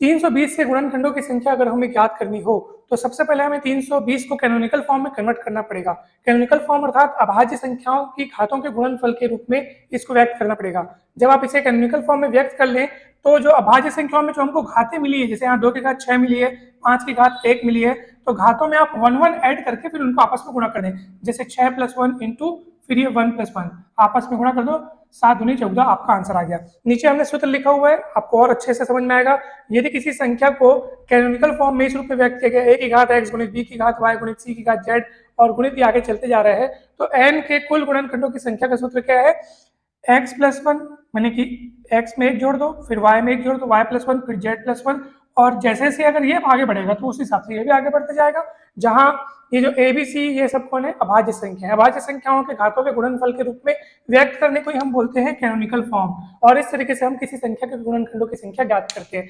320 के गुणनखंडों की संख्या अगर हमें ज्ञात करनी हो तो सबसे पहले हमें 320 को कैनोनिकल फॉर्म में कन्वर्ट करना पड़ेगा। कैनोनिकल फॉर्म अर्थात अभाज्य संख्याओं की घातों के गुणनफल के रूप में इसको व्यक्त करना पड़ेगा। जब आप इसे कैनोनिकल फॉर्म में व्यक्त कर लें तो जो अभाज्य संख्याओं में जो हमको घातें मिली है, जैसे यहाँ 2 की घात 6 मिली है, 5 की घात 1 मिली है, तो घातों में आप 1 ऐड करके फिर उनको आपस में गुणा कर दें। जैसे 6 + 1 इंटू फिर ये 1 + 1 आपस में गुणा कर दो, 7 दूनी 14 आपका आंसर आ गया। नीचे हमने सूत्र लिखा हुआ है, आपको और अच्छे से समझ में आएगा। यदि किसी संख्या को कैनोनिकल फॉर्म में इस रूप में व्यक्त किया गया, a की घात x गुणित b की घात y गुणित c की घात z और गुणित ही आगे चलते जा रहे हैं, तो n के कुल गुणनखंडों की संख्या का सूत्र क्या है? x + 1 माने कि x में 1 जोड़ दो, फिर y में 1 जोड़ दो, y + 1 फिर z + 1, और जैसे जैसे अगर ये आगे बढ़ेगा तो उस हिसाब से ये भी आगे बढ़ते जाएगा। जहां ये जो ए बी सी ये सब कौन है? अभाज्य संख्या है। अभाज्य संख्याओं के घातों के गुणनफल के रूप में व्यक्त करने को ही हम बोलते हैं कैनोनिकल फॉर्म, और इस तरीके से हम किसी संख्या के गुणनखंडों की संख्या ज्ञात करते हैं।